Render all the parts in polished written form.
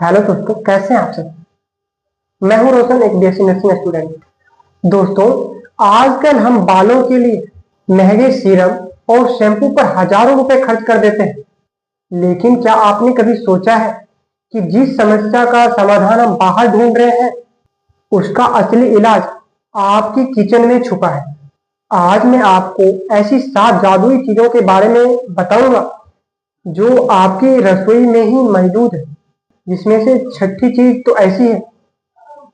Hello दोस्तों, कैसे हैं आप सब। मैं हूं रोशन, एक बीएससी नर्सिंग स्टूडेंट। दोस्तों, आजकल हम बालों के लिए महंगे सीरम और शैम्पू पर हजारों रुपए खर्च कर देते हैं। लेकिन क्या आपने कभी सोचा है कि जिस समस्या का समाधान हम बाहर ढूंढ रहे हैं, उसका असली इलाज आपकी किचन में छुपा है। आज मैं आपको ऐसी 7 जादुई चीजों के बारे में बताऊंगा जो आपकी रसोई में ही मौजूद है, जिसमें से छठी चीज तो ऐसी है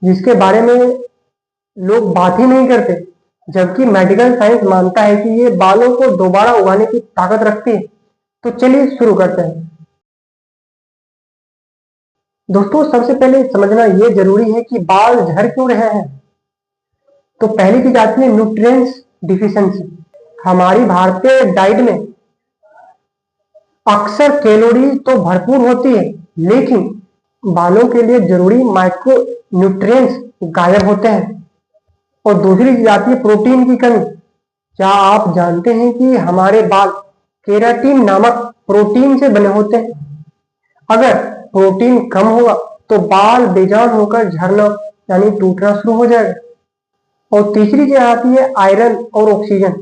जिसके बारे में लोग बात ही नहीं करते, जबकि मेडिकल साइंस मानता है कि ये बालों को दोबारा उगाने की ताकत रखती है। तो चलिए शुरू करते हैं। दोस्तों, सबसे पहले समझना ये जरूरी है कि बाल झड़ क्यों रहे हैं। तो पहली चीज आती है न्यूट्रिएंट्स डिफिशिएंसी। हमारी भारतीय डाइट में अक्सर कैलोरी तो भरपूर होती है, लेकिन बालों के लिए जरूरी माइक्रो न्यूट्रिएंट्स गायब होते हैं। और दूसरी चीज आती है प्रोटीन की कमी। क्या आप जानते हैं कि हमारे बाल केराटिन नामक प्रोटीन से बने होते हैं। अगर प्रोटीन कम होगा तो बाल बेजान होकर झड़ना यानी टूटना शुरू हो जाएगा। और तीसरी चीज आती है आयरन और ऑक्सीजन।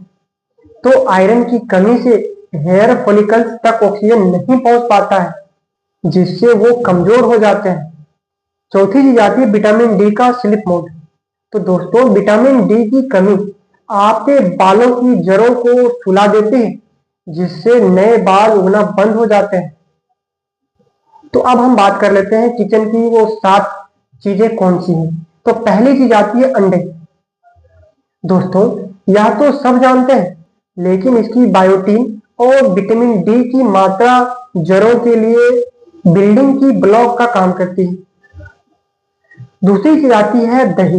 तो आयरन की कमी से हेयर फॉलिकल्स तक ऑक्सीजन नहीं पहुंच पाता है, जिससे वो कमजोर हो जाते हैं। चौथी चीज आती है विटामिन डी का स्लिप मोड। तो दोस्तों, विटामिन डी की कमी आपके बालों की जड़ों को सुला देती है, जिससे नए बाल उगना बंद हो जाते हैं। तो अब हम बात कर लेते हैं किचन की वो 7 चीजें कौन सी हैं। तो पहली चीज आती है अंडे। दोस्तों, यह तो सब जानते हैं, लेकिन इसकी बायोटीन और विटामिन डी की मात्रा जड़ों के लिए बिल्डिंग की ब्लॉक का काम करती है। दूसरी चीज आती है दही।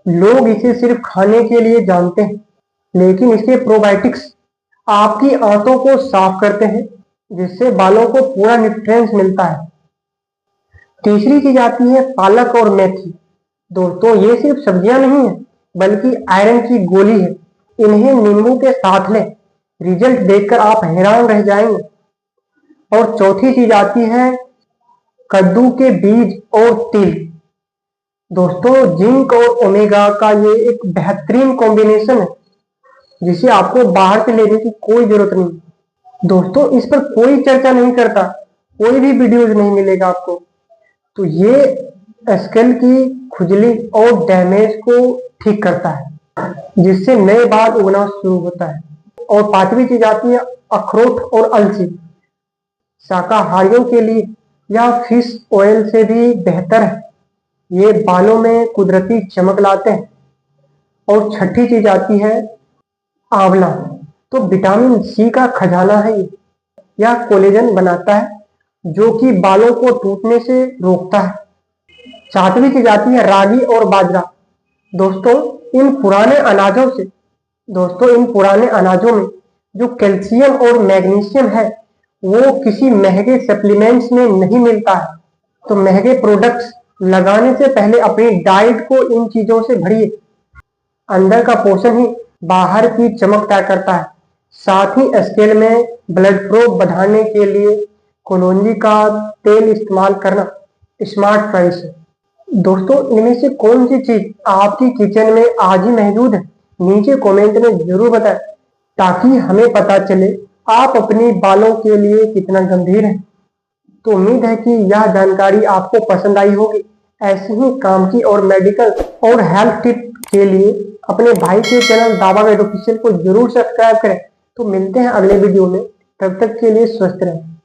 लोग इसे सिर्फ खाने के लिए जानते हैं, लेकिन इसके प्रोबायोटिक्स आपकी आंतों को साफ करते हैं, जिससे बालों को पूरा न्यूट्रिएंट्स मिलता है। तीसरी चीज आती है पालक और मेथी। दोस्तों, ये सिर्फ सब्जियां नहीं है, बल्कि आयरन की गोली है। इन्हें नींबू के साथ लें, रिजल्ट देखकर आप हैरान रह जाएंगे। और चौथी चीज आती है कद्दू के बीज और तिल। दोस्तों, जिंक और ओमेगा का ये एक बेहतरीन कॉम्बिनेशन है, जिसे आपको बाहर से लेने की कोई जरूरत नहीं। दोस्तों, इस पर कोई चर्चा नहीं करता, कोई भी वीडियोज नहीं मिलेगा आपको। तो ये स्किन की खुजली और डैमेज को ठीक करता है, जिससे नए बाल उगना शुरू होता है। और पांचवी चीज आती है अखरोट और अलसी। शाकाहारियों के लिए यह फिश ऑयल से भी बेहतर है। ये बालों में कुदरती चमक लाते हैं। और छठी चीज आती है आंवला। तो विटामिन सी का खजाना है ये। यह कोलेजन बनाता है, जो कि बालों को टूटने से रोकता है। सातवीं चीज आती है रागी और बाजरा। दोस्तों, इन पुराने अनाजों में जो कैल्शियम और मैग्नीशियम है, वो किसी महंगे सप्लीमेंट्स में नहीं मिलता है। तो महंगे प्रोडक्ट्स लगाने से पहले अपनी डाइट को इन चीजों से भरिए। अंदर का पोषण ही बाहर की चमक तय करता है। साथ ही स्किन में ब्लड फ्लो बढ़ाने के लिए कलौंजी का तेल इस्तेमाल करना स्मार्ट चॉइस है। दोस्तों, इनमें से कौन सी चीज आपकी किचन में आज ही मौजूद है, नीचे कमेंट में जरूर बताएं, ताकि हमें पता चले आप अपनी बालों के लिए कितना गंभीर हैं। तो उम्मीद है कि यह जानकारी आपको पसंद आई होगी। ऐसी ही काम की और मेडिकल और हेल्थ टिप के लिए अपने भाई के चैनल दावा गाइड ऑफिशियल को जरूर सब्सक्राइब करें। तो मिलते हैं अगले वीडियो में, तब तक के लिए स्वस्थ रहें।